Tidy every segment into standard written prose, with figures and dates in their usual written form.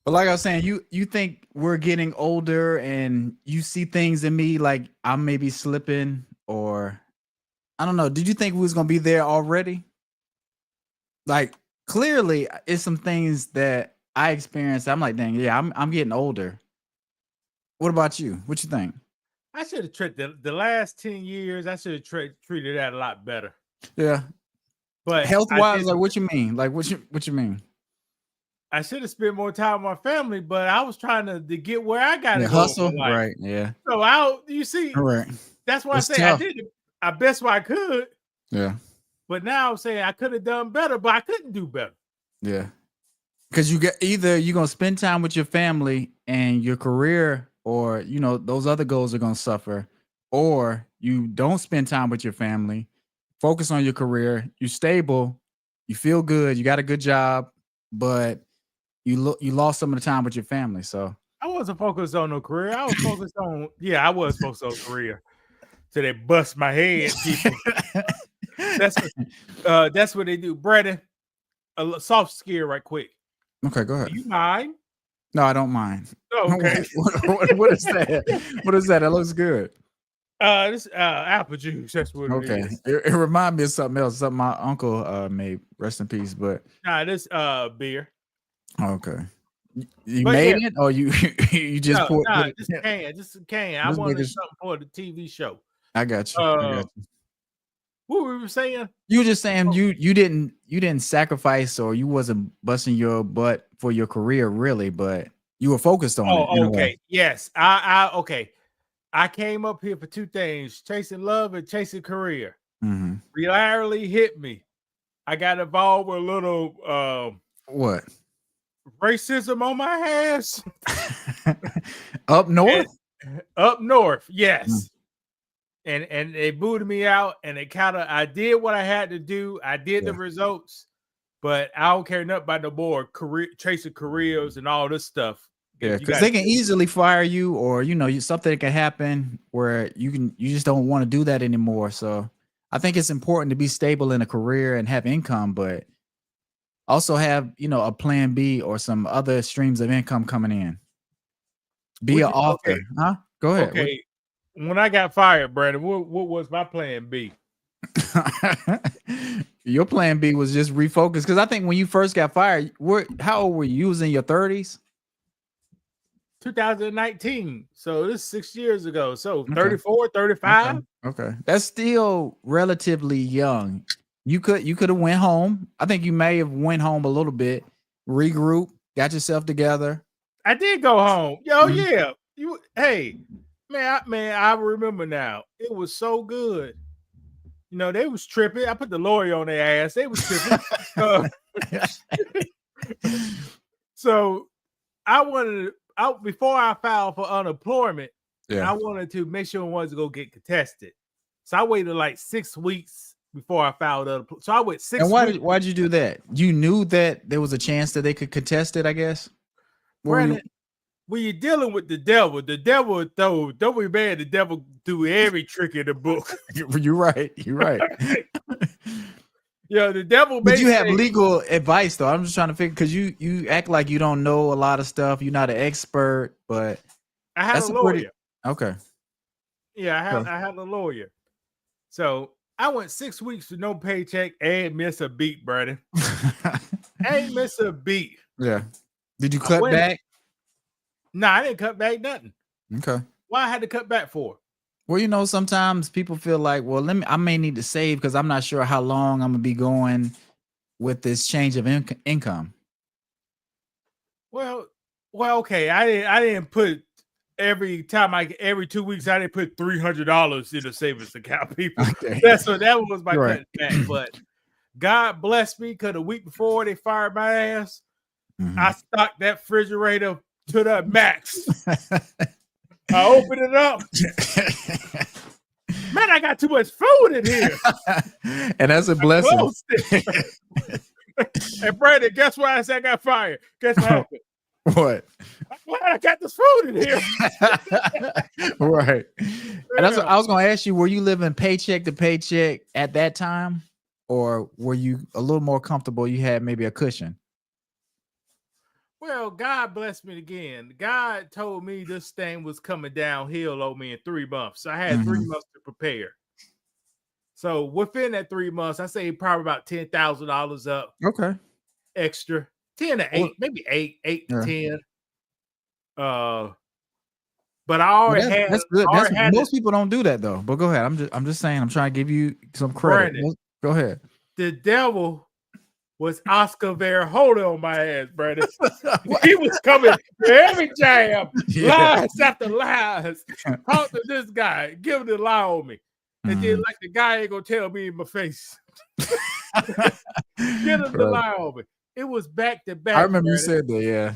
But like I was saying, you think we're getting older and you see things in me like I may be slipping or I don't know. Did you think we was gonna be there already? Like clearly it's some things that I experienced. I'm like, dang, yeah, I'm getting older. What about you? What you think? I should have treated the last 10 years. I should have treated that a lot better. Yeah. But Health I wise, like didn't. what you mean? Like what you mean? I should have spent more time with my family, but I was trying to get where I got to Yeah, go in hustle? my life. Right. Yeah. So you see, All right. that's why I It's say I tough. did it. I best what I could, Yeah. but now I'm saying I could have done better, but I couldn't do better. Yeah. Because you get either you're gonna spend time with your family and your career, or those other goals are gonna suffer, or you don't spend time with your family, focus on your career, you stable, you feel good, you got a good job, but you lost some of the time with your family. So I wasn't focused on no career. I was focused on I was focused on career. So they bust my head, people. That's what they do. Brandon, a soft scare right quick. okay, go ahead. Do you mind? No, I don't mind. Oh, okay. What is that? What is that? It looks good. This apple juice. That's what it Okay, is. it reminds me of something else. Something my uncle made. Rest in peace. But Nah, this beer. okay, you But made yeah, it, or you you just put it. just a can, just a can. I Just making wanted something for the TV show. I got you. I Uh, got you. what were we saying? You were just saying Oh, you didn't sacrifice, or you wasn't busting your butt for your career really, but you were focused on it in a way. okay. Yes, I okay. I came up here for two things: chasing love and chasing career. Mhm. Reliably hit me. I got involved with a little What? racism on my ass. Up north? Up north, Mm, yes. And they booted me out, and I did what I had to do. I did the yeah. results, but I don't care nothing about no more career chasing careers and all this stuff. Yeah, If you because got they can easily fire you, or something can happen where you just don't want to do that anymore. So I think it's important to be stable in a career and have income, but also have a plan B or some other streams of income coming in. Be would an you author, huh? Go ahead. okay. When I got fired, Brandon, what was my plan B? Your plan B was just refocus, because I think when you first got fired, how old were you? You was in your 30s? 2019. So this is 6 years ago. So Okay. 34, Okay. 35. Okay. That's still relatively young. You could have went home. I think you may have went home a little bit, regroup, got yourself together. I did go home. Yo, Mhm. yeah. Hey, man, I remember now. It was so good. They was tripping. I put the lawyer on their ass. They was tripping. Uh, so I wanted before I filed for unemployment, Yeah. I wanted to make sure it wasn't gonna get contested. So I waited like 6 weeks before I filed unemployment. So I went And six why weeks. did you do that? You knew that there was a chance that they could contest it, I guess. What were you Brandon, when you're dealing with the devil don't be mad, the devil do every trick in the book. you're right. You're right. The devil Did may you have say, legal advice though? I'm just trying to figure, because you act like you don't know a lot of stuff. You're not an expert, but I had a that's a pretty lawyer. okay. Yeah, Okay. I had a lawyer. So I went 6 weeks with no paycheck and miss a beat, Brandon. Ain't miss a beat. Yeah. Did you I cut went. back? Nah, I didn't cut back nothing. Okay. Why I had to cut back for? Well, sometimes people feel like, well, I may need to save because I'm not sure how long I'm gonna be going with this change of income. Well, okay. I didn't put every 2 weeks. I didn't put $300 in a savings account. People, Okay. that was my Right. cutting back. But God bless me, because a week before they fired my ass, I Mhm. stocked that refrigerator to the max. I opened it up. Man, I got too much food in here. And that's a blessing. Closed it. And Brandon, guess why I said I got fired? Guess what happened? What? I'm glad I got this food in here. Right. And that's what I was gonna ask you. Were you living paycheck to paycheck at that time? Or were you a little more comfortable? You had maybe a cushion. Well, God blessed me again. God told me this thing was coming downhill on me in 3 months. So I had 3 Mhm. months to prepare. So within that 3 months, I say probably about $10,000 up Okay. extra. 10 to Well, 8, maybe 8, 8 to yeah. 10. Uh, but Well, that's good. I That's already had most this people don't do that though. But go ahead. I'm just saying. I'm trying to give you some credit. Brandon. Go ahead. The devil was Oscar Verhoeven on my ass, Brandon. What? He was coming to every jam, Yeah. lies after lies. Talk to this guy, give him the lie on me. And then, Mhm. like, the guy ain't gonna tell me in my face. Get him the Right. lie on me. It was back to I back, remember you Brandon. said that. Yeah.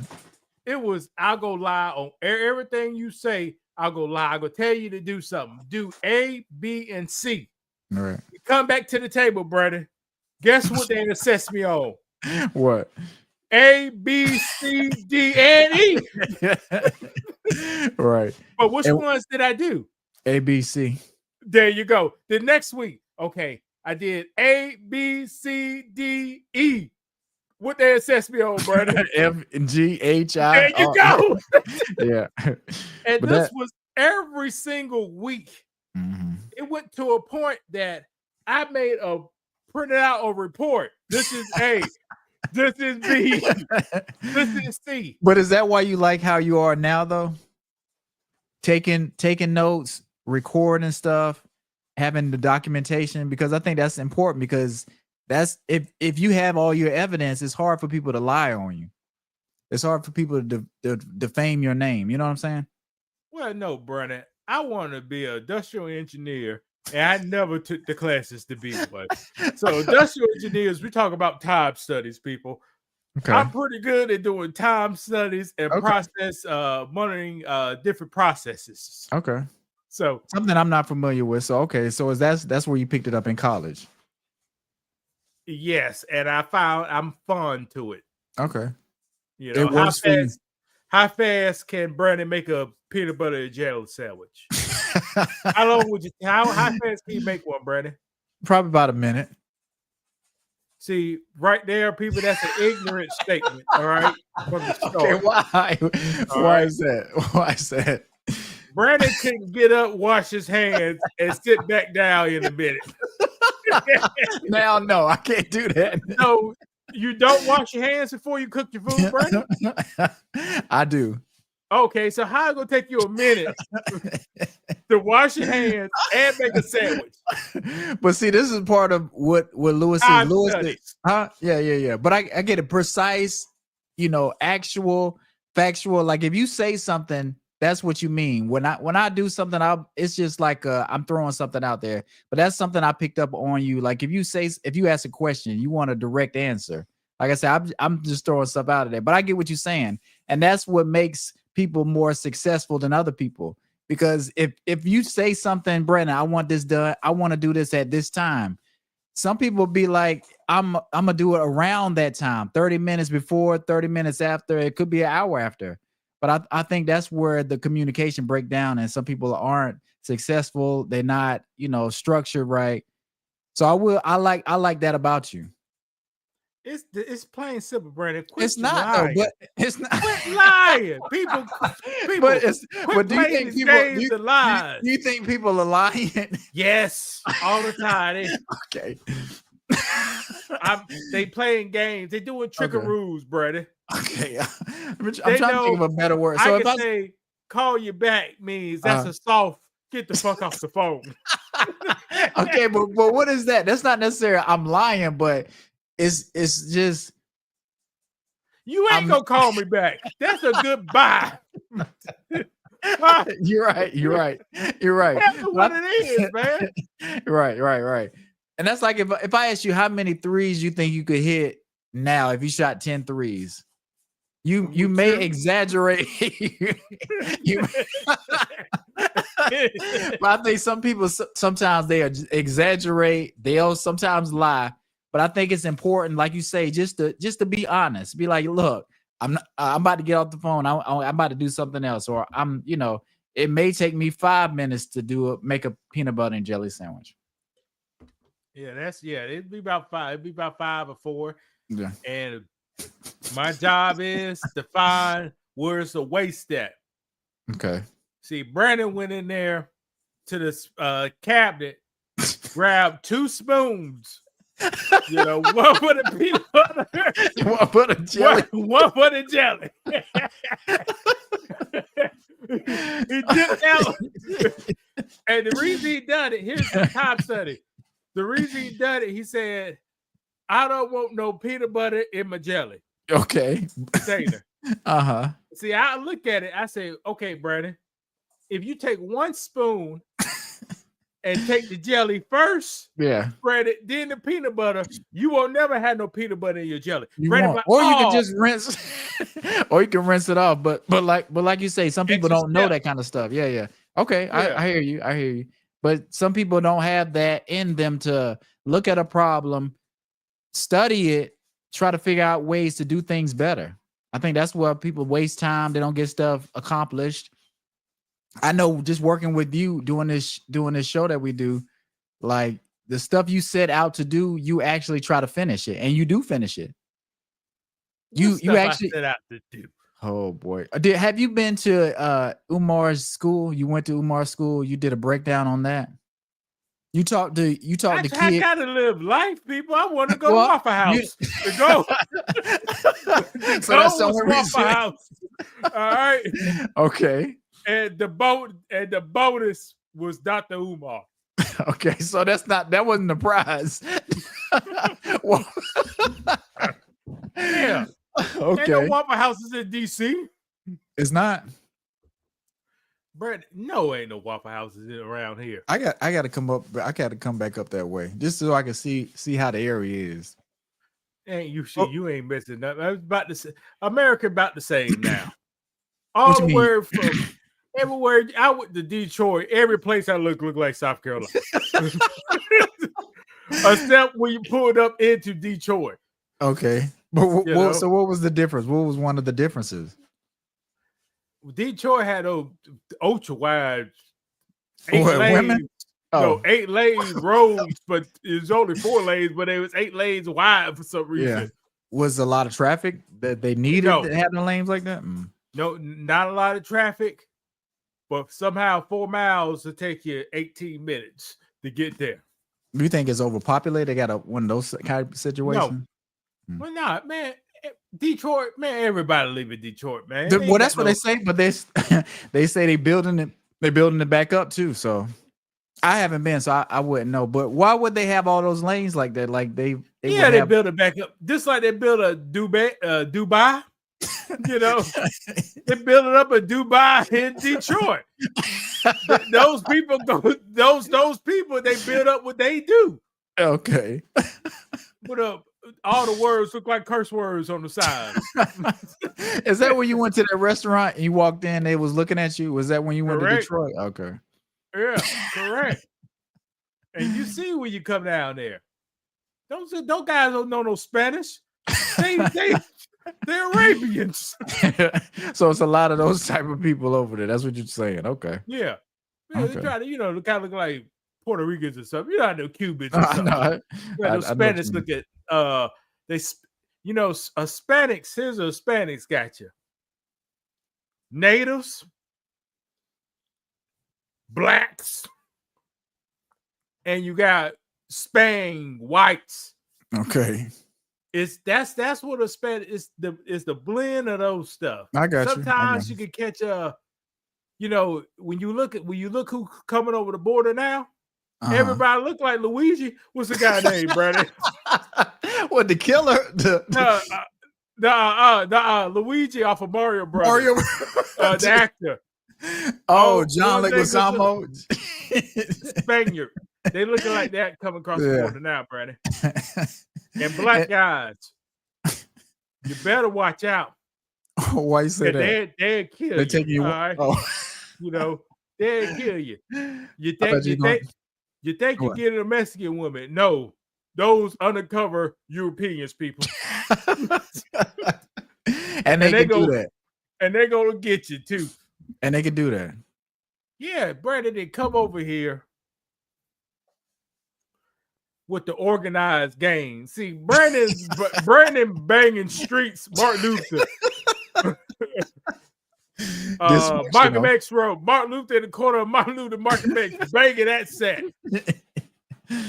It was, I'll go lie on everything you say. I'll go lie. I'll go tell you to do something. Do A, B, and C. All right. You come back to the table, Brandon. Guess what they assess me on? What? A, B, C, D, and E. Right. But which And ones did I do? ABC. There you go. The next week, okay, I did A, B, C, D, E. What they assessed me on, brother? F G H There I you R. go. Yeah. And But this that. was every single week. Mhm. It went to a point that I printed out a report. This is A. This is B. This is C. But is that why you like how you are now though? Taking notes, recording stuff, having the documentation, because I think that's important, because that's if you have all your evidence, it's hard for people to lie on you. It's hard for people to defame your name. You know what I'm saying? Well, no, Brennan. I want to be an industrial engineer, and I never took the classes to be one. So, industrial engineers, we talk about time studies, people. Okay. I'm pretty good at doing time studies and Okay. process monitoring different processes. Okay. So, Something I'm not familiar with. So okay. So that's where you picked it up in college. yes, and I found I'm fun to it. Okay. You It know, works for you. how fast can Brandon make a peanut butter and jelly sandwich? How long would you how fast can you make one, Brandon? Probably about a minute. See, right there, people, that's an ignorant statement. All right. From the start. Okay, why? All Why right. is that? Why is that? Brandon couldn't get up, wash his hands, and sit back down in a minute. Now, no, I can't do that. So you don't wash your hands before you cook your food, Brandon? I do. Okay, so how it gonna take you a minute to wash your hands and make a sandwich? But see, this is part of what Lewis is. Time Lewis, studies. huh? Yeah. But I get it precise, actual, factual. Like if you say something, that's what you mean. When I do something, it's just like I'm throwing something out there. But that's something I picked up on you. Like if you ask a question, you want a direct answer. Like I said, I'm just throwing stuff out of there. But I get what you're saying, and that's what makes people more successful than other people. Because if you say something, Brandon, I want this done, I want to do this at this time. Some people be like, I'm gonna do it around that time, 30 minutes before, 30 minutes after, it could be an hour after. But I think that's where the communication break down, and some people aren't successful. They're not, structured right. So I like that about you. It's plain simple, Brandon. Quit It's not lying. though, but it's not. Quit lying. People, But do you think people do you think people are lying? Yes, all the time. Okay. They playing games. They doing trickaroos, Brandon. Okay. I'm trying to think of a better word. So So I say call you back means that's a soft get the fuck off the phone. Okay, but what is that? That's not necessarily I'm lying, but it's just you ain't gonna call me back. That's a goodbye. You're right. That's what it is, man. Right. And that's like if I ask you how many threes you think you could hit now if you shot 10 threes. You may exaggerate. But I think some people sometimes they exaggerate. They'll sometimes lie. But I think it's important, like you say, just to be honest. Be like, look, I'm about to get off the phone. I'm about to do something else, or it may take me 5 minutes to make a peanut butter and jelly sandwich. Yeah, it'd be about 5. It'd be about 5 or 4. Yeah. And My job is to find where's the waste at. Okay. See, Brandon went in there to this cabinet, grabbed 2 spoons, one for the peanut butter, One for the jelly. one for the jelly. He dipped out. And the reason he done it, here's the top study. The reason he done it, he said, I don't want no peanut butter in my jelly. Okay. Container. Uh-huh. See, I look at it, I say, okay, Brandon, if you take 1 spoon and take the jelly first, spread it, then the peanut butter, you will never have no peanut butter in your jelly. You can just rinse, or you can rinse it off. But like you say, some people don't know that kind of stuff. Yeah. Okay, yeah. I hear you. But some people don't have that in them to look at a problem, study it, try to figure out ways to do things better. I think that's where people waste time. They don't get stuff accomplished. I know just working with you, doing this show that we do, like the stuff you set out to do, you actually try to finish it, and you do finish it. You actually set out to do. Oh boy. Have you been to Umar's school? You went to Umar's school, you did a breakdown on that. You talked to kids. I gotta live life, people. I want to go to Waffle House. To go. So that's the only reason. House. All right. Okay. And the bonus was Dr. Umar. Okay, so that wasn't the prize. Well, yeah. Okay. Ain't no Waffle Houses in DC. It's not. Brett, no, ain't no Waffle Houses around here. I got to come up. I got to come back up that way just so I can see how the area is. Ain't you see? You ain't missing nothing. I was about to say, America about the same now. All the way from everywhere I went to Detroit. Every place I look like South Carolina, except when you pulled up into Detroit. Okay, but so what was the difference? What was one of the differences? Detroit had ultra wide 8 lanes. No, 8 lanes roads, but it was only 4 lanes, but it was 8 lanes wide for some reason. Yeah. Was a lot of traffic that they needed to have the lanes like that? No, not a lot of traffic, but somehow 4 miles to take you 18 minutes to get there. Do you think it's overpopulated? They got one of those kind of situations? No. Well, not, man. Detroit, man, everybody live in Detroit, man. Well, that's what they say, but they say they building it back up too. So I haven't been, so I wouldn't know. But why would they have all those lanes like that? Like they build it back up, just like they built a Dubai. They built it up in Dubai in Detroit. Those people those people, they build up what they do. Okay. Put up. All the words look like curse words on the side. Is that when you went to that restaurant and you walked in, they was looking at you? Was that when you went to Detroit? Okay. Yeah, correct. And you see when you come down there. Those guys don't know no Spanish. They're Arabians. So it's a lot of those type of people over there. That's what you're saying. Okay. Yeah. They try to, they kind of look like Puerto Ricans or something. You know, no Cubans or something. No, Spanish look at a Hispanics. Here's a Hispanics got you. Natives, blacks, and you got Spain whites. Okay. That's what a Spanish is. The blend of those stuff. I got you. Sometimes you can catch when you look who coming over the border now. Everybody look like Luigi. What's the guy name, Brandon? What, the killer? Luigi off of Mario Brothers. The actor. John Leguizamo. Spaniard. They looking like that coming across the border now, Brandon. And black guys, you better watch out. Why you say that? They'll kill they take you. Right? They'll kill you. You think you're getting a Mexican woman? No, those undercover Europeans, people. and they can do that. And they're gonna get you too. And they can do that. Yeah, Brandon, they come over here. with the organized gang. See, Brandon banging streets, Martin Luther. Markham X Road, Martin Luther in the corner of Martin Luther, Markham X, banging that set.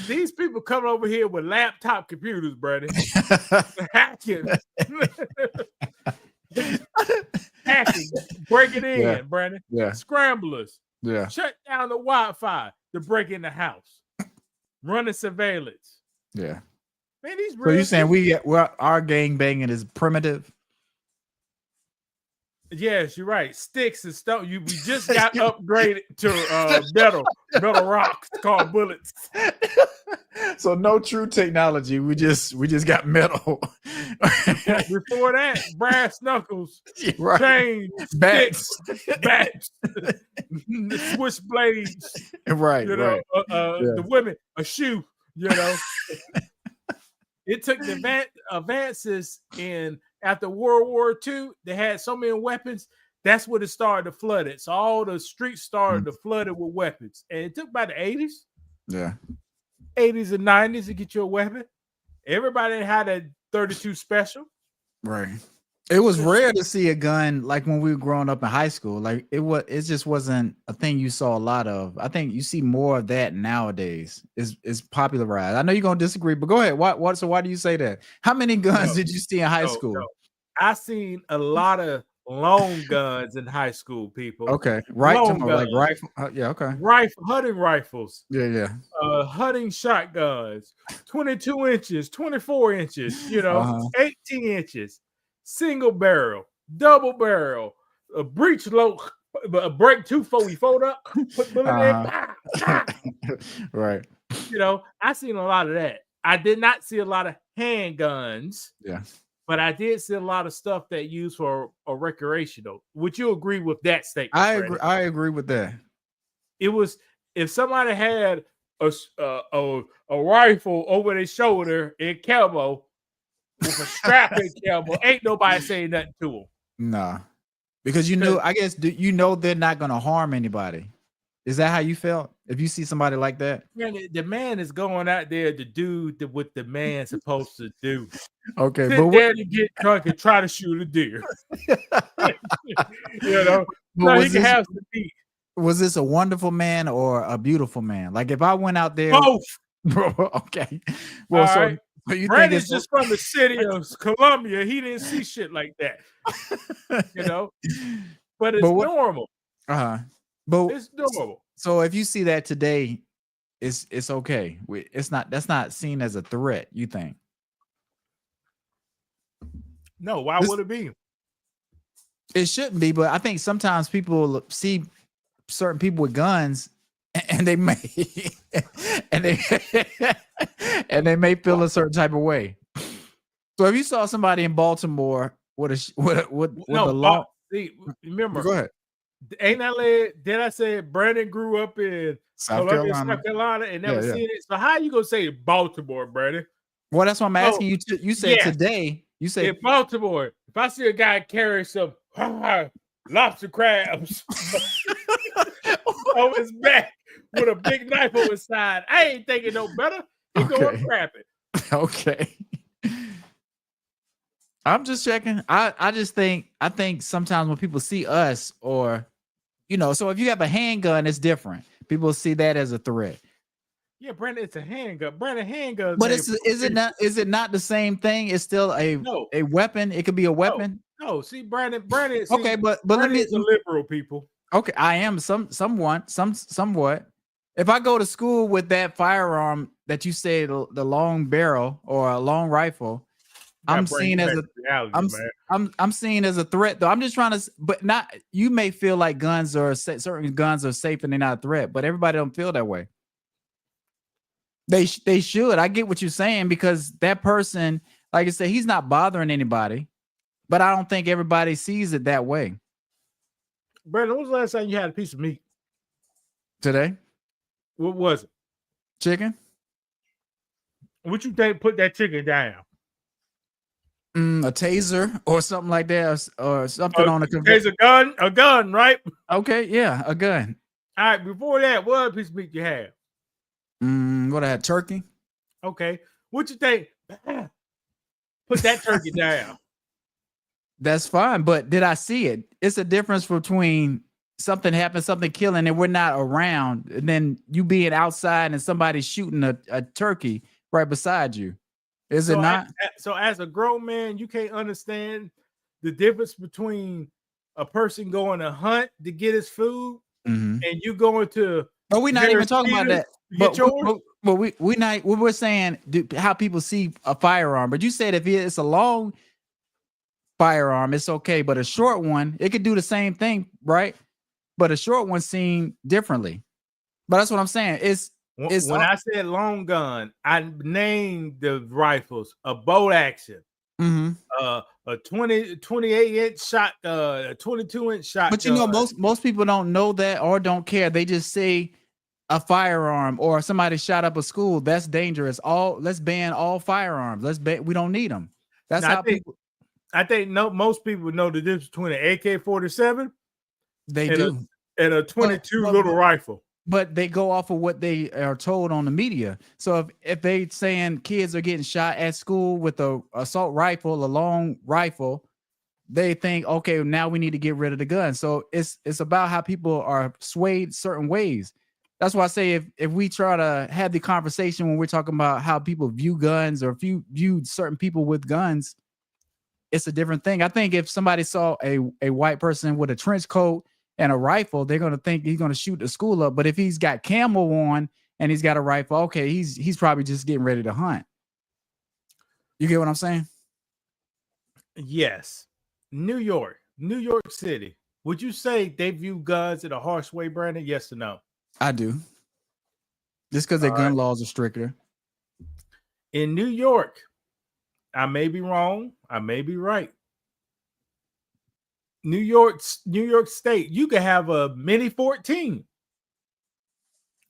These people coming over here with laptop computers, Brandon. Hacking. Hacking. Break it in, Brandon. Yeah. Scramblers. Yeah. Shut down the Wi-Fi to break in the house. Running surveillance. Yeah. Man, these so you saying our gang banging is primitive? Yes, you're right. Sticks and stone. We just got upgraded to metal rocks called bullets. So no true technology. We just got metal. Before that, brass knuckles, right. chains, bats, switchblades. Right, you know, the women, a shoe. You know, it took the advances in. After World War II, they had so many weapons. That's what it started to flood it. So all the streets started to flood it with weapons. And it took about the 80s. Yeah. 80s and 90s to get you a weapon. Everybody had a 32 special. Right. It was rare to see a gun like when we were growing up in high school. Like it just wasn't a thing you saw a lot of. I think you see more of that nowadays. It's popularized. I know you're gonna disagree, but go ahead. So why do you say that? How many guns did you see in high school? No. I seen a lot of long guns in high school, people. Okay, right. Like rifle. Okay. Hunting rifles. Yeah. Hunting shotguns. 22 inches, 24 inches. 18 inches. Single barrel, double barrel, a breech load, a break 240 fold up, put bullet in. Right. I seen a lot of that. I did not see a lot of handguns. Yeah. But I did see a lot of stuff that used for a recreational. Would you agree with that statement? I agree with that. It was if somebody had a rifle over their shoulder in camo with a strap in camo, ain't nobody saying nothing to them. Nah, because I guess they're not gonna harm anybody. Is that how you felt? If you see somebody like that, man, the man is going out there to do what the man's supposed to do. Okay, sit there to get drunk and try to shoot a deer. He can have some meat. Was this a wonderful man or a beautiful man? Like if I went out there, both. Okay. Well, so you Brandon's think it's just from the city of Columbia. He didn't see shit like that. But it's normal. But it's normal. So if you see that today, it's okay. That's not seen as a threat, you think? No, why would it be? It shouldn't be, but I think sometimes people see certain people with guns and they may and they may feel a certain type of way. So if you saw somebody in Baltimore with a law, remember, go ahead. Did I say Brandon grew up in South Carolina and never seen it? So how you gonna say Baltimore, Brandon? Well, that's what I'm asking you. You said today. You said in Baltimore. If I see a guy carry some lobster crabs on his back with a big knife on his side, I ain't thinking no better. He going crap it. Okay. I'm just checking. I think sometimes when people see us or so if you have a handgun, it's different. People see that as a threat. Yeah, Brandon, it's a handgun. Brandon, handgun. But is it not the same thing? It's still a weapon. It could be a weapon. No. See, Brandon. Okay, but let me. The liberal people. Okay, I am somewhat. If I go to school with that firearm that you say the long barrel or a long rifle, I'm seen as I'm seen as a threat though. I'm just trying to, but not. You may feel like certain guns are safe and they're not a threat, but everybody don't feel that way. They should. I get what you're saying because that person, like I said, he's not bothering anybody, but I don't think everybody sees it that way. Brandon, when was the last time you had a piece of meat? Today. What was it? Chicken. What you think? Put that chicken down. A taser or something like that, or something on a taser a gun, right? Okay, yeah, a gun. All right. Before that, what other piece of meat you have? What I had? Turkey. Okay. What you think? Put that turkey down. That's fine, but did I see it? It's a difference between something happened, something killing, and we're not around, and then you being outside and somebody shooting a turkey right beside you. Is it So, not? so as a grown man, you can't understand the difference between a person going to hunt to get his food Mhm. and you going to But we're not even Harris talking about Teeter that. to get yours. But we not we're saying how people see a firearm. But you said if it's a long firearm, it's okay. But a short one, it could do the same thing, right? But a short one seen differently. But that's what I'm saying. It's When I said long gun, I named the rifles a bolt action, Mhm. a 28-inch shot, a 22-inch shotgun. But you know, most people don't know that or don't care. They just say a firearm or somebody shot up a school. That's dangerous. Let's ban all firearms. We don't need them. That's Now, how people I think most people know the difference between an AK-47 they and do. a 22 little rifle. But they go off of what they are told on the media. So if they saying kids are getting shot at school with a assault rifle, a long rifle, they think, okay, now we need to get rid of the gun. So it's about how people are swayed certain ways. That's why I say if we try to have the conversation when we're talking about how people view guns or view certain people with guns, it's a different thing. I think if somebody saw a white person with a trench coat and a rifle, they're gonna think he's gonna shoot the school up. But if he's got camo on and he's got a rifle, okay, he's probably just getting ready to hunt. You get what I'm saying? Yes. New York City. Would you say they view guns in a harsh way, Brandon? Yes or no? I do. Just because their gun laws are stricter. In New York, I may be wrong. I may be right. New York State, you can have a Mini 14.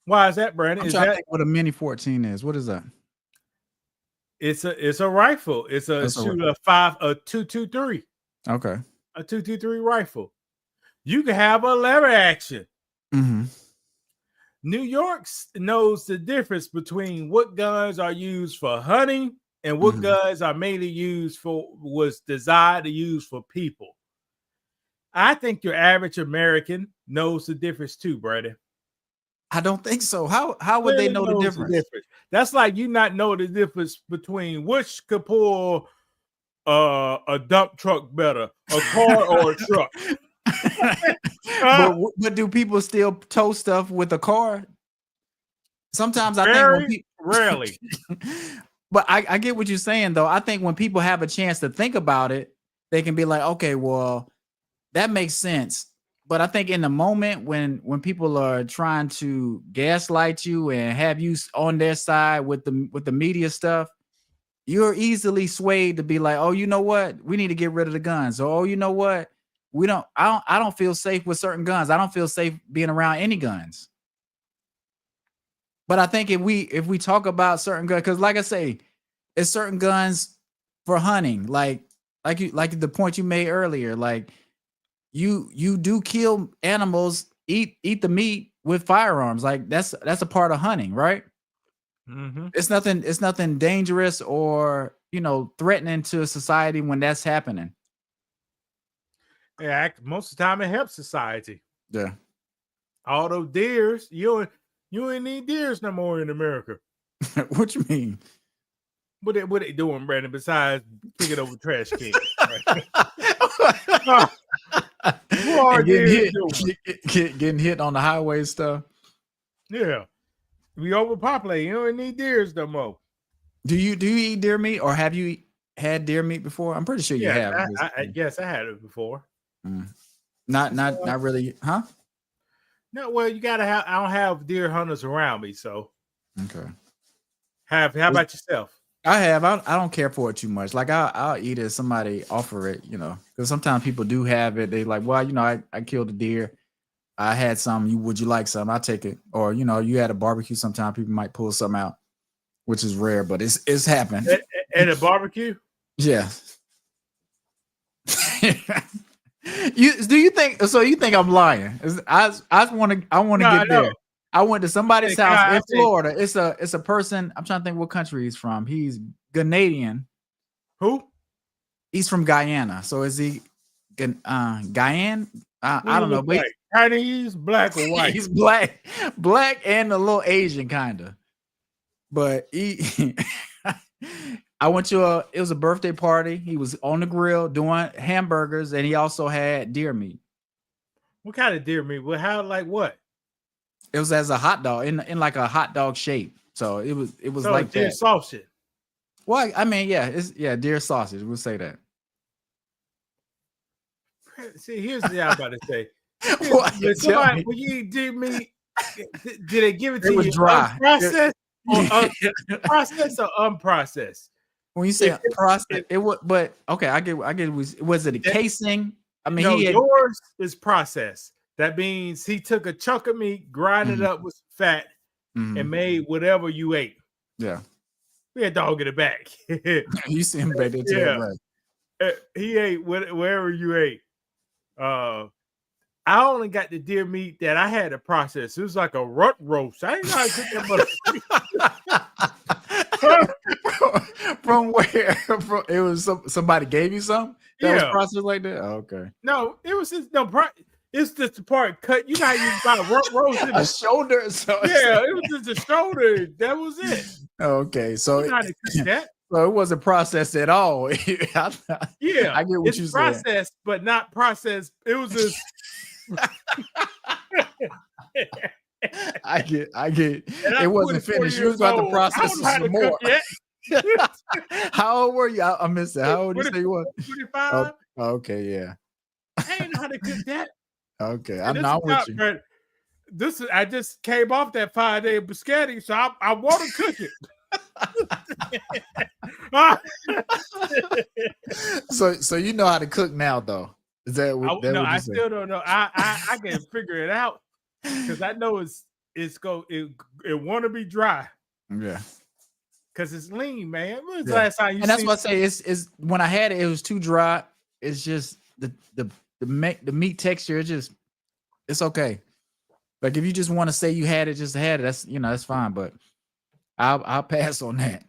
Why is that, Brandon? I'm trying to think what a Mini 14 is. What is that? It's a rifle. It's a 223. Okay. A 223 rifle. You can have a lever action. Mm-hmm. New York knows the difference between what guns are used for hunting and what guns are mainly was designed to use for people. I think your average American knows the difference too, Brandon. I don't think so. How would they know the difference? That's like you not know the difference between which could pull a dump truck better, a car or a truck. But do people still tow stuff with a car? Sometimes I think rarely. But I get what you're saying though. I think when people have a chance to think about it, they can be like, okay, well, that makes sense. But I think in the moment when people are trying to gaslight you and have you on their side with the media stuff, you're easily swayed to be like, oh, you know what? We need to get rid of the guns. Or, oh, you know what? I don't feel safe with certain guns. I don't feel safe being around any guns. But I think if we talk about certain guns, because like I say, it's certain guns for hunting, like the point you made earlier, like you do kill animals, eat the meat with firearms. Like that's a part of hunting, right? Mm-hmm. It's nothing dangerous or threatening to society when that's happening. Yeah, most of the time it helps society. Yeah. All those deers, you ain't need deers no more in America. What you mean? What they doing, Brandon? Besides picking over trash cans, getting hit on the highway stuff. Yeah, we overpopulate. You don't need deers no more. Do you eat deer meat, or have you had deer meat before? I'm pretty sure you have. Yes, I had it before. Not really, huh? No, well, you gotta have. I don't have deer hunters around me, so okay. How about yourself? I have. I don't care for it too much. Like I'll eat it if somebody offer it, because sometimes people do have it. They like, well, I killed a deer. I had some. Would you like some? I'll take it. Or you had a barbecue. Sometimes people might pull something out, which is rare, but it's happened. At a barbecue? Yeah. You think I'm lying? I want to get there. I went to somebody's Hey, house God, I in said, Florida. It's a person. I'm trying to think what country he's from. He's Ghanaian. who? He's from Guyana. So is he Guyana? What I you don't know, look but like? Chinese, black, or white? he's black and a little Asian kind of. But he, I went to it was a birthday party. He was on the grill doing hamburgers, and he also had deer meat. What kind of deer meat? Well, how like what? It was as a hot dog in like a hot dog shape. So it was So like deer that. sausage. Well, I mean, yeah, deer sausage. We'll say that. See, here's the I'm about to say. What? When Tell me. when you eat deer meat, did they give it to It was you dry. unprocessed or processed or unprocessed? When you say If it- process, if- it was, but okay, I get. Was it a casing? I mean, no, he had, yours is processed. That means he took a chunk of meat, grinded it up with fat, mhm, and made whatever you ate. yeah. We had dog in the back. You see him back there to Yeah. that right. He ate wherever you ate. I only got the deer meat that I had to process. It was like a rut roast. I didn't know how to cook that much. From where? It was somebody gave you some that was Yeah. processed like that. Oh, okay. No, it was just it's just the part cut. You know how you buy rut roast? A shoulder. So Yeah, it was just a shoulder. That was it. okay. So You know how to cook that. so it wasn't processed at all. Yeah, I get what it's you said. processed, but not processed. It was just. I get. And I'm It wasn't 24 finished. You was years about to old. process I don't know how to some cook more. yet. How old were you? I missed it. How old did you say you were? 25. Oh, okay, yeah. I ain't know how to cook that. Okay, And I'm this not is with not- you. but This is I just came off that 5-day biscotti, so I want to cook it. So you know how to cook now, though. Is that what? No, what I you say? still don't know. I can figure it out because I know it want to be dry Yeah. because it's lean, man. When was the Yeah. last time you And that's seen? what I say. It's when I had it, it was too dry. It's just the meat texture. It's okay. Like if you just want to say you had it, just had it. That's fine. But I'll pass on that.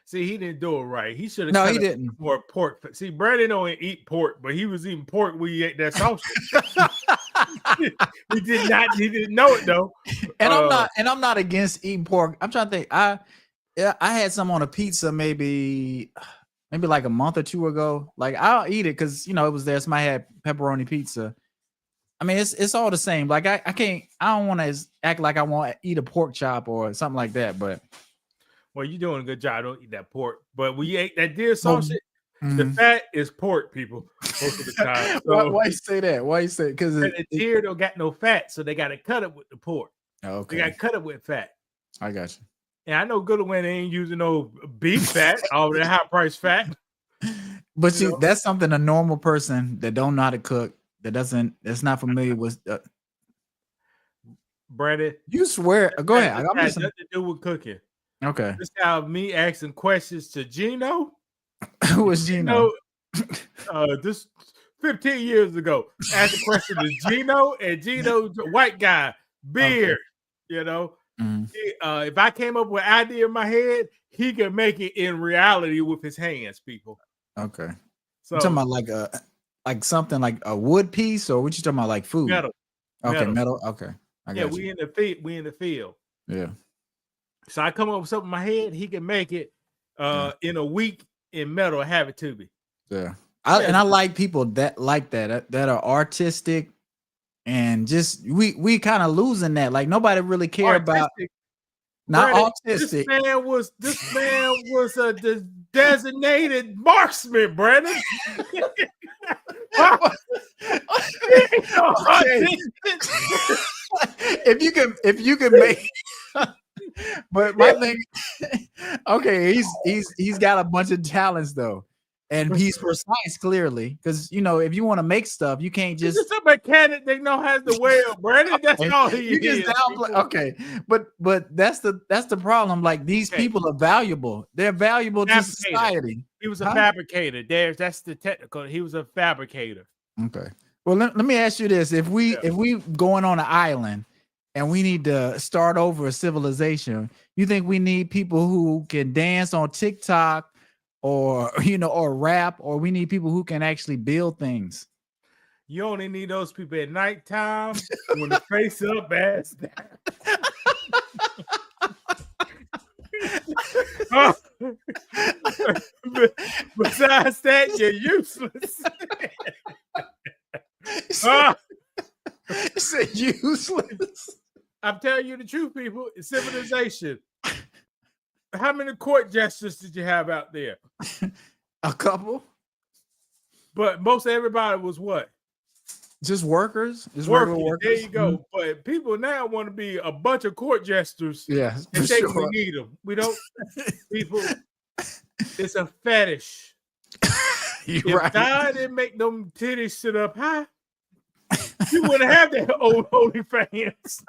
See, he didn't do it right. He should have. No, he didn't. More pork. See, Brandon don't eat pork, but he was eating pork when he ate that sausage. He did not. He didn't know it though. And I'm not against eating pork. I'm trying to think. I had some on a pizza maybe like a month or two ago. Like I'll eat it because it was there. Somebody had pepperoni pizza. I mean, it's all the same. Like I don't want to act like I want to eat a pork chop or something like that. But well, you're doing a good job. Don't eat that pork. But when you ate that deer sausage, the mhm. fat is pork, people, most of the time. So, why you say that? Why you say? Because the deer don't got no fat, so they got to cut it with the pork. okay, They got to cut it with fat. I got you. And I know good when they ain't using no beef fat, all that high price fat. But see, that's something a normal person that don't know how to cook, that's not familiar with. Brandon, You swear? Go ahead. That I'm has listening. nothing to do with cooking. Okay. This how me asking questions to Gino. Who was Gino? This 15 years ago, asked a question to Gino, and Gino's a white guy, beard. Mhm. If I came up with an idea in my head, he could make it in reality with his hands, people. Okay. So You talking about like something like a wood piece, or what you talking about, like food? metal. Okay, metal. Okay, I Yeah, got we you. in the field. We in the field. Yeah. So I come up with something in my head, he can make it in a week in metal and have it to me. Yeah. I like people that like that are artistic, and just we kind of losing that. Like nobody really care about not Brandon, autistic. This man was a designated marksman, Brandon. If you can make but my thing okay, he's got a bunch of talents though, and he's precise clearly, because if you want to make stuff, you can't He's just just a mechanic that know how to weld, Brandon. That's all he you is. just downplay. people. Okay, but that's the problem. Like these Okay. people are valuable. They're valuable to Fabricator. society. He was a Huh? fabricator. That's the technical. He was a fabricator. Okay. Well, let me ask you this: if we going on an island and we need to start over a civilization. You think we need people who can dance on TikTok or or rap, or we need people who can actually build things? You only need those people at nighttime when the face up, ass down. Besides that, you're useless. It's useless. I'm telling you the truth, people. It's civilization. How many court jesters did you have out there? A couple. But most everybody was what? Just workers. Just workers. Workers. There you go. But people now want to be a bunch of court jesters. Yeah, and say we need them. We don't. People, it's a fetish. If God didn't make them titties sit up high, you wouldn't have that old OnlyFans.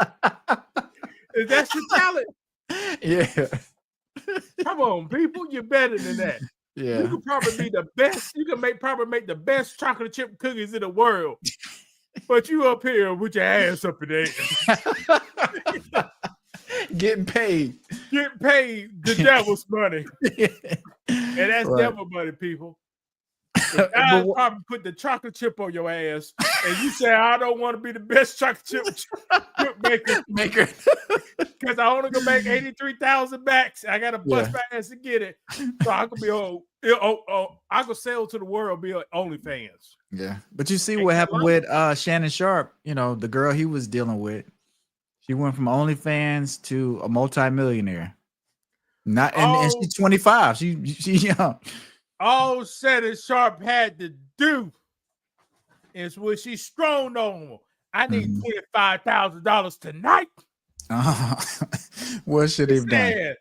That's your talent. Yeah. Come on, people, you're better than that. Yeah. You could probably be the best. You can probably make the best chocolate chip cookies in the world. But you up here with your ass up in there. Getting paid. Getting paid the devil's money. And that's Right. devil money, people. I probably put the chocolate chip on your ass, and you say, I don't want to be the best chocolate chip maker. Because I only gonna make 83,000 backs. I gotta bust my ass to get it. So I could be I could sell to the world, be on OnlyFans. Yeah. But you see what happened with Shannon Sharp, the girl he was dealing with. She went from OnlyFans to a multimillionaire. And she's 25. She's young. All Shannon Sharp had to do is when she strong on him. I need $25,000 tonight. What should he have done?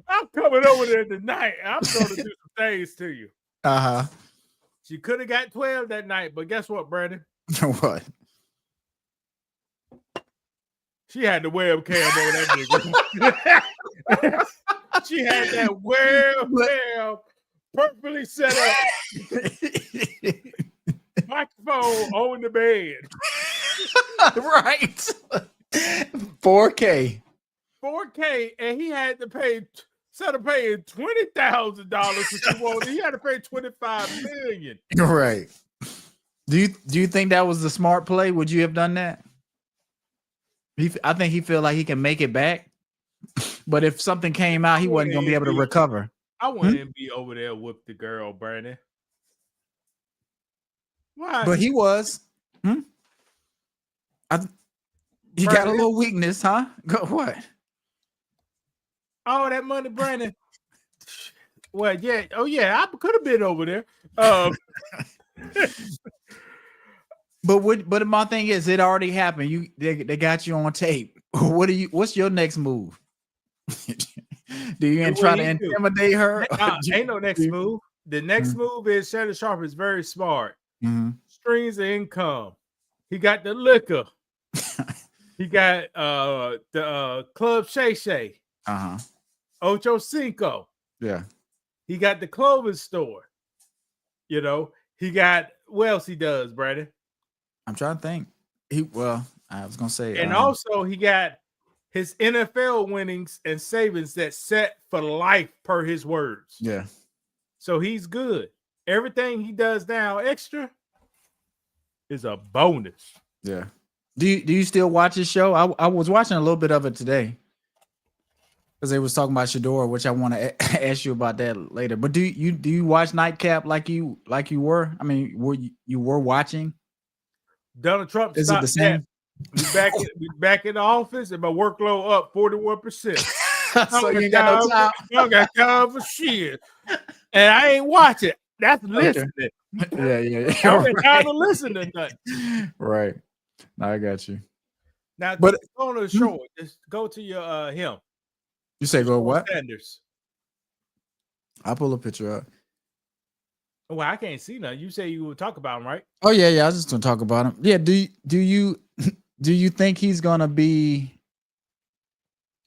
I'm coming over there tonight. I'm going to do some things to you. She could have got 12 that night, but guess what, Brandon? What? She had the webcam over that nigga. She had that webcam perfectly set up. Microphone on the bed. Right. 4K. 4K, and he had to pay, instead of paying $20,000 he had to pay $25 million. Right. Do you think that was the smart play? Would you have done that? I think he feel like he can make it back, but if something came out, he wasn't gonna be able to recover. I wouldn't be over there with the girl, Brandon. Why? But he was. He got a little weakness, huh? What? All that money, Brandon. Well, yeah. Oh, yeah. I could have been over there. But my thing is, it already happened. They got you on tape. What's your next move? Do you try to intimidate her? Ain't no next move. The next move is Shannon Sharp is very smart. Streams of income. He got the liquor. He got the Club Shay Shay. Ocho Cinco. Yeah. He got the clothing store. He got what else he does, Brandon? I'm trying to think. I was gonna say, and also he got his NFL winnings and savings that's set for life per his words. Yeah. So he's good. Everything he does now extra is a bonus. Yeah. Do you still watch his show? I was watching a little bit of it today because they was talking about Shador, which I want to ask you about that later. But do you watch Nightcap like you were? I mean, you were watching? Donald Trump. Is it the same? We back in the office, and my workload up 41%. So you ain't got no time. I got time for shit, and I ain't watching. That's listening. Yeah. I don't got time to listen to nothing. Right. No, I got you. Now, but go to the show. Just go to your him. You say go what? Sanders. I'll pull a picture up. Well, I can't see nothing. You say you would talk about him, right? Oh yeah. I was just gonna talk about him. Yeah. Do you think he's gonna be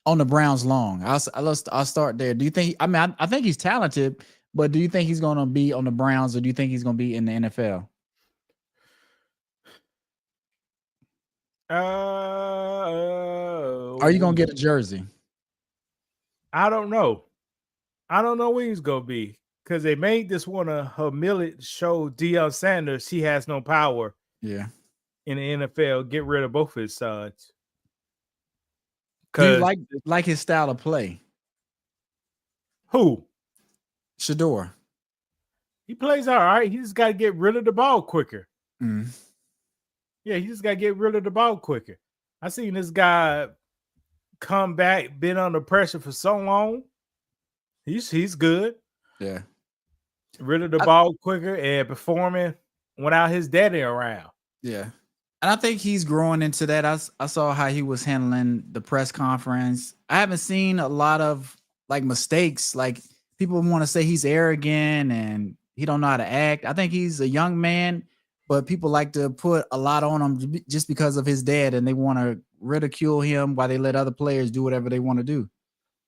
on the Browns long? I'll start there. Do you think? I mean, I think he's talented, but do you think he's gonna be on the Browns, or do you think he's gonna be in the NFL? Are you gonna get a jersey? I don't know. I don't know where he's gonna be because they made this one a humiliate show. Deion Sanders, he has no power Yeah. in the NFL. Get rid of both his sons. Do you Cause like his style of play? who? Shador. He plays all right. He just got to get rid of the ball quicker. Mm. Yeah, he just got to get rid of the ball quicker. I seen this guy come back, been under pressure for so long. He's good. Yeah. Rid of the ball quicker and performing without his daddy around. Yeah. And I think he's growing into that. I saw how he was handling the press conference. I haven't seen a lot of like mistakes. Like people want to say he's arrogant and he don't know how to act. I think he's a young man, but people like to put a lot on him just because of his dad, and they want to ridicule him while they let other players do whatever they want to do.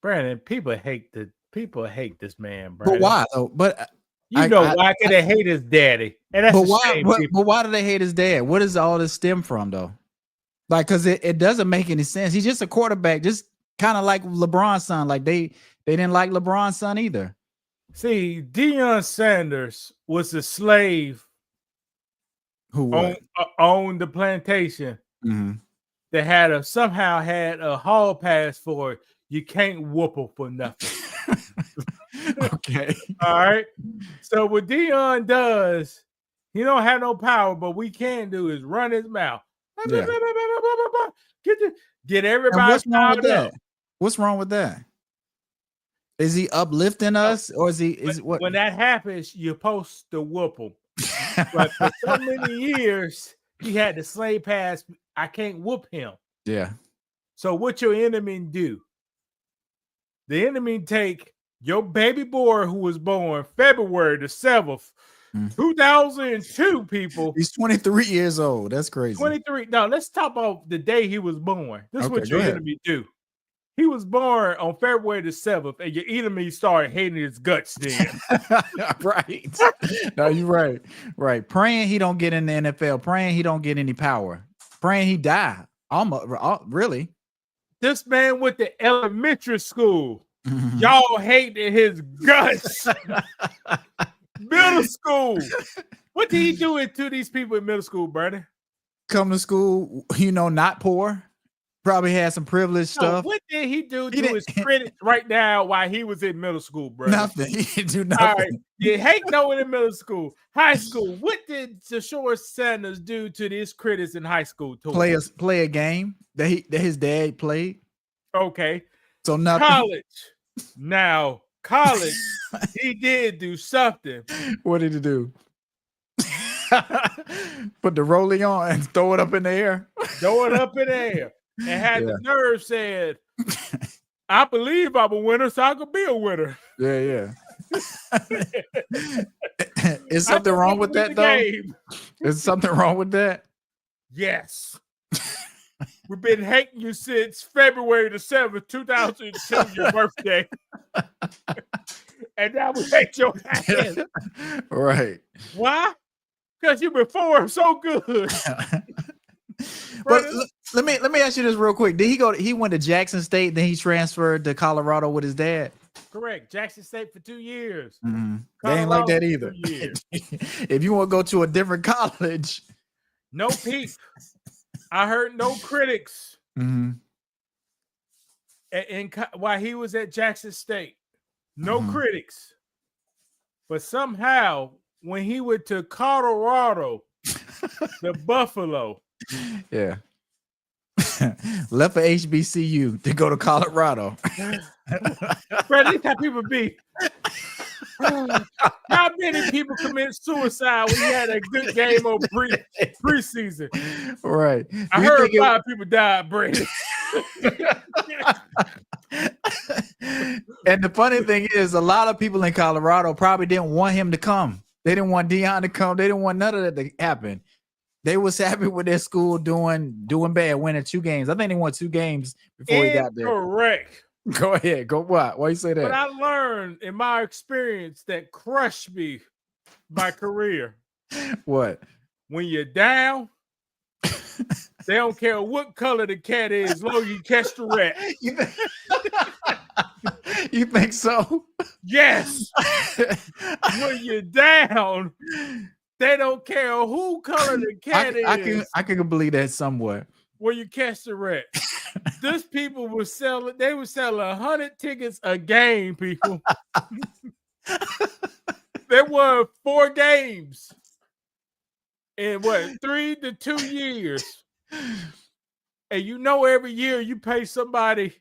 Brandon, people hate this man, Brandon. But why though? But why can they hate his daddy? And that's but why? But why do they hate his dad? What does all this stem from, though? Like, because it doesn't make any sense. He's just a quarterback, just kind of like LeBron's son. Like they didn't like LeBron's son either. See, Deion Sanders was a slave who owned the plantation that somehow had a hall pass for you can't whoop him for nothing. Okay. All right. So what Deion does, he don't have no power, but we can do is run his mouth. Yeah. Get everybody. What's wrong with that? What's wrong with that? Is he uplifting us, or is he? When that happens, you're supposed to whoop him. But for so many years, he had the slave pass. I can't whoop him. Yeah. So what your enemy do? The enemy take your baby boy who was born February the 7th, 2002, people. He's 23 years old. That's crazy. 23. Now, let's talk about the day he was born. This is what your enemy do. He was born on February the 7th, and your enemy started hating his guts then. Right. No, you're right. Right. Praying he don't get in the NFL. Praying he don't get any power. Praying he die. Almost. Really. This man went to elementary school. Y'all hated his guts. Middle school. What did he do to these people in middle school, Bernie? Come to school, not poor. Probably had some privileged stuff. What did he do to his critics right now while he was in middle school, bro? Nothing. He didn't do nothing. All right. You hate no one in middle school. High school. What did Shador Sanders do to these critics in high school? Play a game that his dad played. Okay. So nothing. College, he did do something. What did he do? Put the rollie on and throw it up in the air. Throw it up in the air. And had the nerve said, I believe I'm a winner, so I could be a winner. Yeah. Is something wrong with that, though? Is something wrong with that? Yes. We've been hating you since February the 7th, 2002, your birthday. And now we hate your ass. Right. Why? Because you performed so good. But let me ask you this real quick. He went to Jackson State, then he transferred to Colorado with his dad? Correct. Jackson State for 2 years. They ain't like that either. If you want to go to a different college. No peep. I heard no critics. And while he was at Jackson State, no critics. But somehow, when he went to Colorado, the Buffalo. Yeah. Left for HBCU to go to Colorado. Bro, this how people be. How many people commit suicide when you had a good game on preseason? Right. I heard 5 people died, Brady. And the funny thing is, a lot of people in Colorado probably didn't want him to come. They didn't want Deion to come. They didn't want none of that to happen. They was happy with their school doing bad, winning 2 games. I think they won 2 games before he got there. Correct. Go ahead. Go what? Why you say that? But I learned in my experience that crushed my career. What? When you're down, They don't care what color the cat is, as long as you catch the rat. You think, you think so? Yes. When you're down, they don't care who color the cat is. I can believe that somewhat. When you catch the rat. These people were selling, they were selling 100 tickets a game, people. They won 4 games in 3 to 2 years. And you know, every year you pay somebody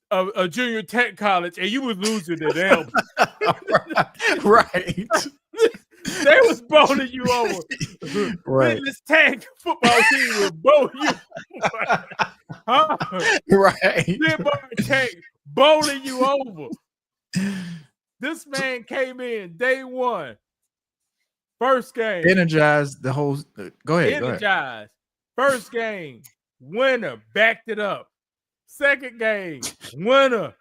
a junior tech college and you was losing to them. Right. They was bowling you over. Right. This tag football team was bowling you over. Huh? Right. Tech bowling you over. This man came in day one. First game. Energized the whole. Go ahead. Energized. First game. Winner. Backed it up. Second game. Winner.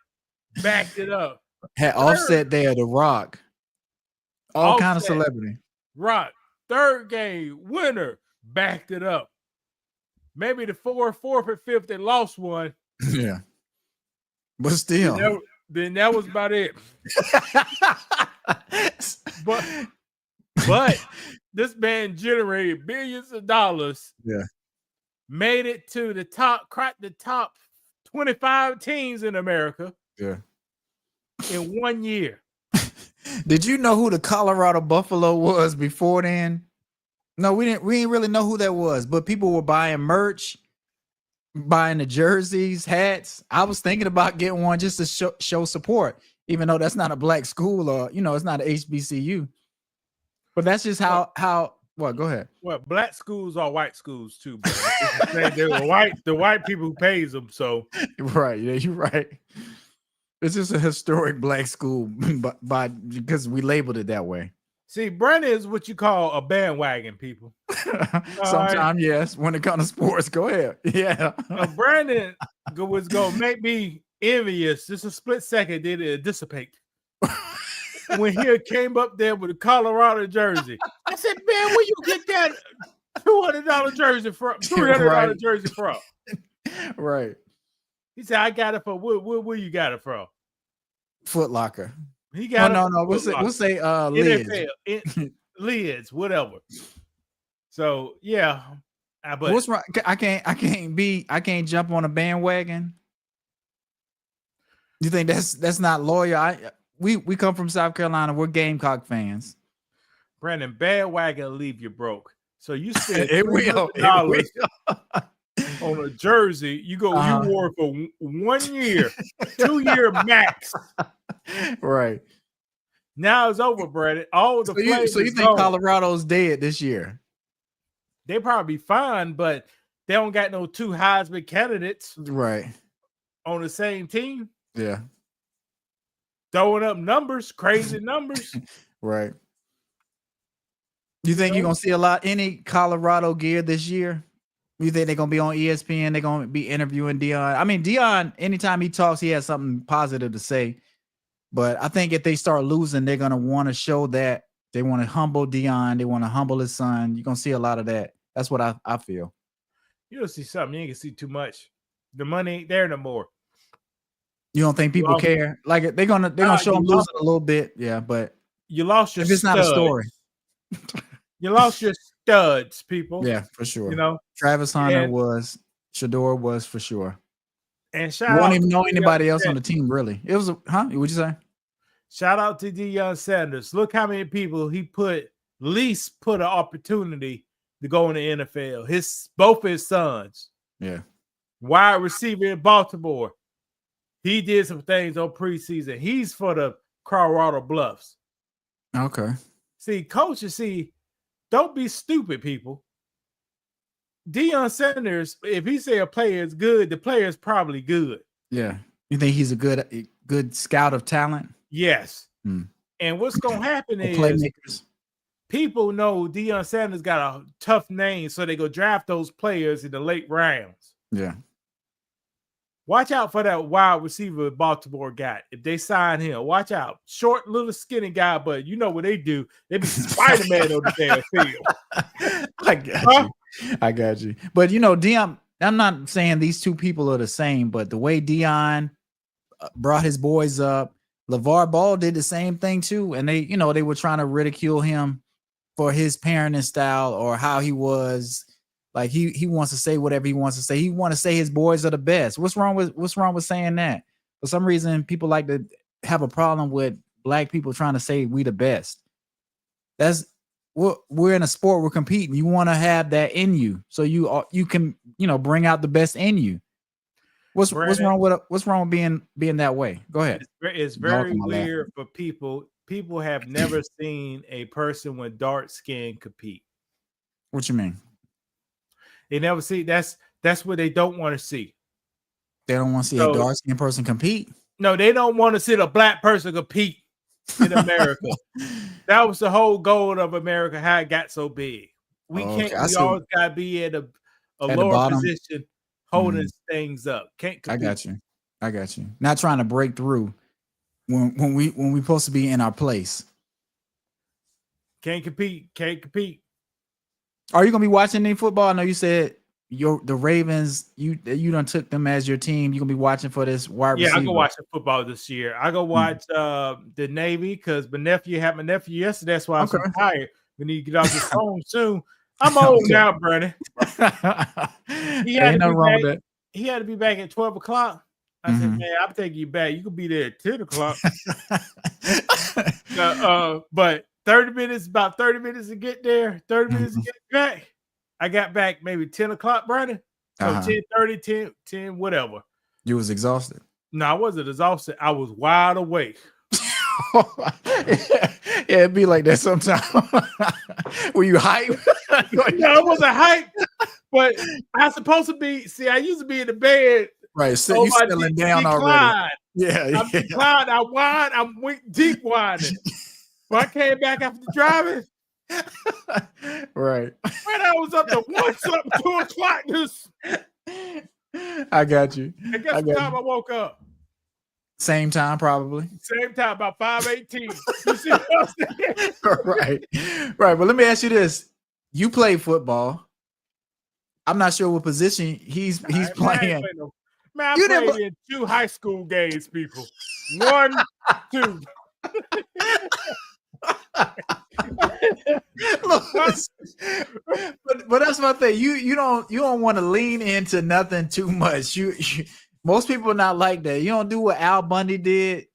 Backed it up. Had Offset there, The Rock. All Offset, kind of celebrity. Rock. Third game. Winner. Backed it up. Maybe the fourth and fifth, they lost one. Yeah. But still. Then that was about it. But this man generated billions of dollars. Yeah. Made it to the top, cracked the top 25 teams in America. Yeah. In 1 year. Did you know who the Colorado Buffalo was before then? No, we didn't really know who that was, but people were buying merch, buying the jerseys, hats. I was thinking about getting one just to show support, even though that's not a black school or, it's not a HBCU. But that's just how what? Go ahead. Well, black schools are white schools too, bro. They're the white people who pays them. So right, yeah, you're right. It's just a historic black school, because we labeled it that way. See, Brandon is what you call a bandwagon, people. Sometimes, yes. When it comes to sports, go ahead. Yeah. Brandon was gonna make me envious. Just a split second, did it dissipate. When he came up there with a Colorado jersey, I said, "Man, where you get that $200 jersey from? $300 jersey from?" Right. He said, "I got it for where you got it from?" Foot Locker. He got no. We'll say lids. NFL, lids, whatever. So yeah, but what's wrong? I can't jump on a bandwagon. You think that's not loyal? We come from South Carolina. We're Gamecock fans. Brandon, bandwagon will leave you broke. So you spend it will. On a jersey, you wore it for 1 year, 2 year max. Right. Now it's over, Brandon. All the players. So you think Colorado's dead this year? They probably fine, but they don't got no 2 Heisman candidates right on the same team. Yeah. Throwing up numbers, crazy numbers. Right. You think you're gonna see any Colorado gear this year? You think they're gonna be on ESPN? They're gonna be interviewing Deion? I mean, Deion, anytime he talks, he has something positive to say. But I think if they start losing, they're gonna want to show that they want to humble Deion. They want to humble his son. You're gonna see a lot of that. That's what I feel. You'll see something. You ain't gonna see too much. The money ain't there no more. You don't think people care? Like they're gonna show them losing a little bit, yeah. But you lost your. If it's not a story. You lost your studs, people. Yeah, for sure. You know, Travis Hunter was, Shedeur was for sure. And won't even know anybody else on the team, really. It was What'd you say? Shout out to Deion Sanders. Look how many people he put an opportunity to go in the NFL. Both his sons. Yeah. Wide receiver in Baltimore. He did some things on preseason. He's for the Colorado Bluffs. Okay. See, coaches, don't be stupid, people. Deion Sanders, if he say a player is good, the player is probably good. Yeah. You think he's a good scout of talent? Yes. And what's going to happen is playmakers. People know Deion Sanders got a tough name, so they go draft those players in the late rounds. Yeah. Watch out for that wide receiver Baltimore got. If they sign him, watch out. Short, little, skinny guy, but you know what they do. They be Spider-Man on the damn field. I got you. I got you. But you know, Dion, I'm not saying these two people are the same, but the way Dion brought his boys up, LeVar Ball did the same thing too. And they, you know, they were trying to ridicule him for his parenting style or how he was. Like he wants to say whatever he wants to say. He want to say his boys are the best. What's wrong with saying that? For some reason, people like to have a problem with black people trying to say we the best. That's we're in a sport, we're competing. You want to have that in you, so you can, you know, bring out the best in you. What's wrong with being that way? Go ahead. It's very weird for people. People have never seen a person with dark skin compete. What you mean? They never see. That's what they don't want to see. They don't want to see a dark skinned person compete. No, they don't want to see a black person compete in America. That was the whole goal of America, how it got so big. We can't. We always got to be at a lower position, holding things up. Can't compete. I got you. Not trying to break through when we supposed to be in our place. Can't compete. Are you gonna be watching any football? I know you said the Ravens. You done took them as your team. You gonna be watching for this wide receiver? Yeah, I go watch the football this year. I go watch the Navy because my nephew yesterday. That's why I'm so tired. We need to get off this phone soon. I'm old now, Bernie. He had to be back at 12 o'clock. I said, man, I'm taking you back. You could be there at 10 o'clock. But 30 minutes, about 30 minutes to get there, 30 minutes to get back. I got back maybe 10 o'clock, Brandon. So 10:30, 10, whatever. You was exhausted? No, I wasn't exhausted. I was wide awake. Yeah, it'd be like that sometimes. Were you hyped? No, I wasn't hyped, but I supposed to be. See, I used to be in the bed. Right, so you settling down already. Yeah, I'm declined. I whine. I'm deep whining. When I came back after driving, right. When I was up to 2 o'clock. I got you. And guess what time I woke up? Same time, probably. Same time, about 5:18. You see what I'm saying? Right. But let me ask you this: you play football. I'm not sure what position he's playing. Man, I played in 2 high school games, people. 1, 2. but that's my thing. You don't want to lean into nothing too much. You most people are not like that. You don't do what Al Bundy did.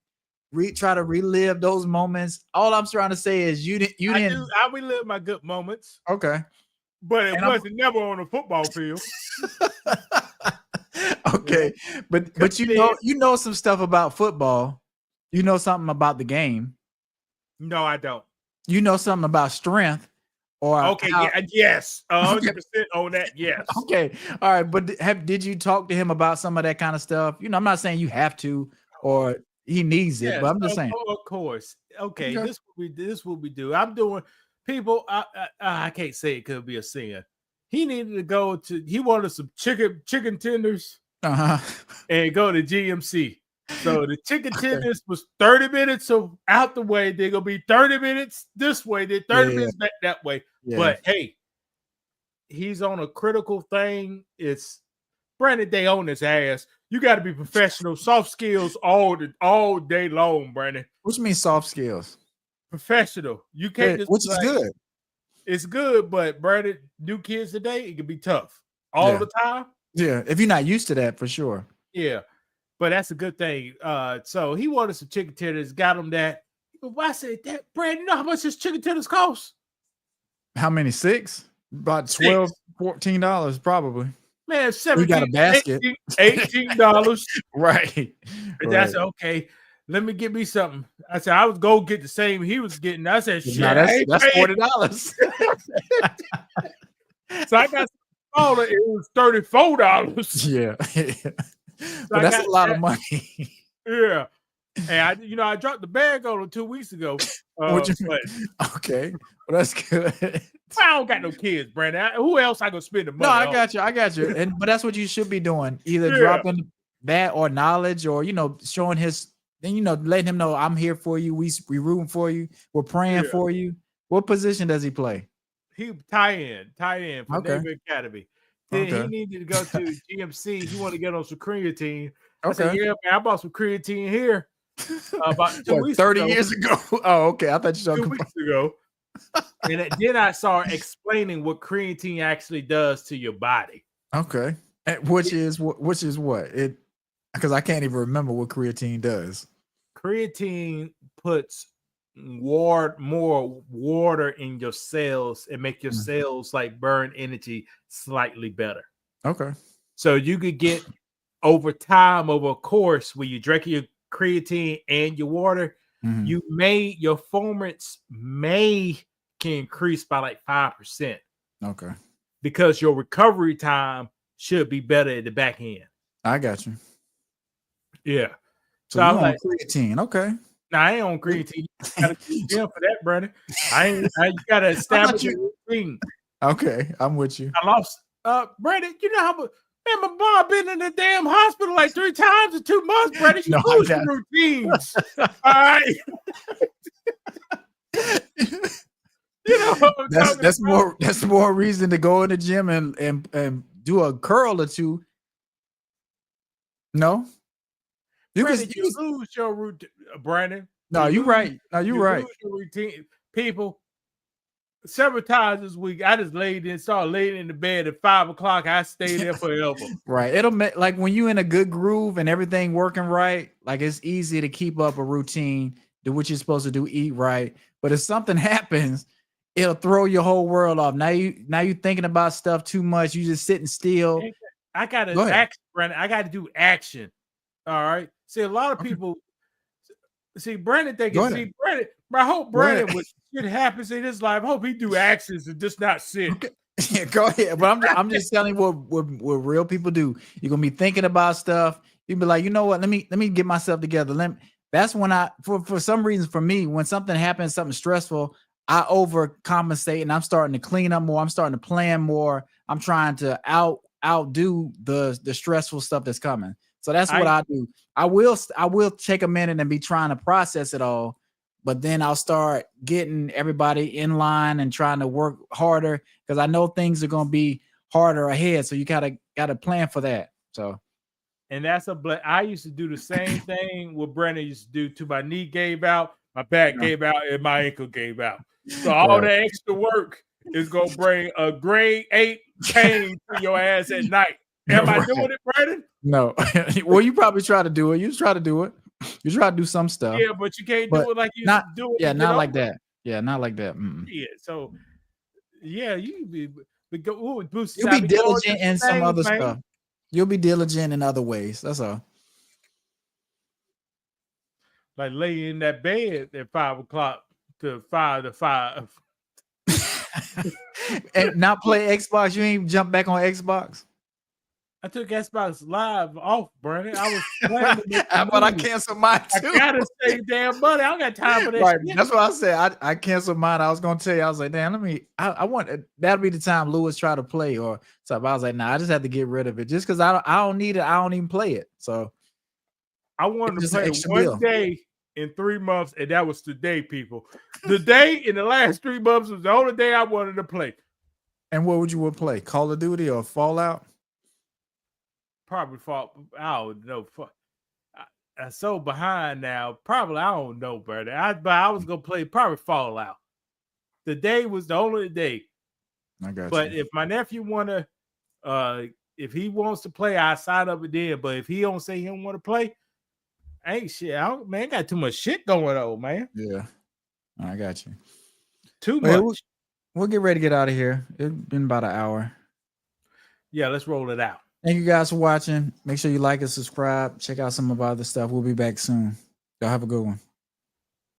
Try to relive those moments. All I'm trying to say is you didn't. I relive my good moments. Okay, but it wasn't never on a football field. Okay, but you know some stuff about football. You know something about the game. No, I don't. You know something about strength, or yes, 100% on that. Yes. Okay, all right. But did you talk to him about some of that kind of stuff? You know, I'm not saying you have to or he needs it, but I'm just saying. Of course. Okay. This what we do. I'm doing. People, I can't say it could be a singer. He needed to go to. He wanted some chicken tenders, and go to GMC. So the chicken tenders was 30 minutes out the way. They're gonna be 30 minutes this way, then 30 minutes back that way. Yeah. But hey, he's on a critical thing. It's Brandon Day on his ass. You got to be professional, soft skills all day long, Brandon. What you mean soft skills? Professional. You can't just which is good. It's good, but Brandon, new kids today, it can be tough all the time. Yeah, if you're not used to that, for sure. Yeah. But that's a good thing. So he wanted some chicken tenders, got him that. I said, that Brandon, you know how much his chicken tenders cost? How many? 6? About $12, $14, probably. Man, $17. We got a basket. $18. Right. That's okay. Let me get me something. I said, I was go get the same he was getting. I said, shit, that's $40. So I got smaller, it was $34. Yeah. But that's a lot of money. Yeah. And I dropped the bag on him 2 weeks ago. Okay. Well, that's good. I don't got no kids, Brandon. Who else I gonna spend the money? No, I got you. But that's what you should be doing. Either dropping that or knowledge, or showing letting him know I'm here for you. We rooting for you. We're praying for you. What position does he play? he tight end for Okay. Navy Academy. Then he Okay. needed to go to GMC. He wanted to get on some creatine. I said, Okay. "Yeah, man, I bought some creatine here about 2 What, weeks 30 ago, years ago? Oh, okay. I thought you were 2 talking about. weeks ago." And then I saw explaining what creatine actually does to your body. Okay. Which is what? It, because I can't even remember what creatine does. Creatine puts more water in your cells and make your Mm. cells like burn energy slightly better. Okay. So you could get over time, over a course, where you drink your creatine and your water, Mhm. your performance can increase by like 5% Okay. because your recovery time should be better at the back end. I got you. Yeah. So I you was on like, creatine? Okay. "Nah, I ain't on creatine. You gotta go to the gym for that, brother. You gotta establish a routine." Okay, I'm with you. I lost Brandon, you know how much, man, my mom been in the damn hospital like 3 times in 2 months, Brandon. She No, I lose got your routines. All right. You know what I'm talking That's about? more reason to go in the gym and do a curl or two. No, you can. Brandon, you lose your routine, Brandon. No, you're right. No, you're You right. lose your routine. People, several times this week, I just started laying in the bed at 5 o'clock. I stayed there forever. Right. It'll make, like, when you in a good groove and everything working right, like, it's easy to keep up a routine, do what you're supposed to do, eat right. But if something happens, it'll throw your whole world off. Now you thinking about stuff too much. You just sitting still. I gotta Go ahead. act, Brandon. I gotta do action. All right. See, a lot of Okay. people see Brandon Go thinking, ahead. see, Brandon, I hope Go ahead. Brandon, when shit happens in his life, I hope he do actions and just not sit. Okay. Yeah, go ahead. But I'm just telling you what real people do. You're gonna be thinking about stuff. You'll be like, you know what? Let me get myself together. That's when for some reason, for me, when something happens, something stressful, I overcompensate and I'm starting to clean up more. I'm starting to plan more. I'm trying to outdo the stressful stuff that's coming. So that's what I do. I will take a minute and be trying to process it all, but then I'll start getting everybody in line and trying to work harder because I know things are going to be harder ahead. So you gotta plan for that. So, and that's I used to do the same thing what Brandon used to do till my knee gave out, my back gave out, and my ankle gave out. So all the extra work is gonna bring a grade 8 pain to your ass at night. Am I doing it, Brandon? No. Well, you probably try to do it. You try to do it. You try to do some stuff. Yeah, but you can't do it like you do it. Yeah, not like that. Yeah, not like that. Yeah, so yeah, you'll be diligent in some other stuff. You'll be diligent in other ways. That's all. Like lay in that bed at 5 o'clock to 5 to 5. And not play Xbox. You ain't jump back on Xbox. I took Xbox Live off, Brandon. I was playing but I canceled mine too. I gotta save damn money. I don't got time for that. Right. Shit. That's what I said. I canceled mine. I was gonna tell you. I was like, damn, I want that'll be the time Lewis try to play or something. I was like, nah, I just had to get rid of it just because I don't need it. I don't even play it. So I wanted to play one day in 3 months, and that was today, people. The day in the last 3 months was the only day I wanted to play. And what would you play? Call of Duty or Fallout? Probably I don't know. I'm so behind now. Probably I don't know, brother. But I was gonna play probably Fallout. The day was the only day. I got but you. If my nephew if he wants to play, I sign up with them. But if he don't say he don't want to play, ain't shit. Man, got too much shit going on, man. Yeah, I got you. Too much. We'll get ready to get out of here. It's been about an hour. Yeah, let's roll it out. Thank you guys for watching. Make sure you like and subscribe. Check out some of our other stuff. We'll be back soon. Y'all have a good one.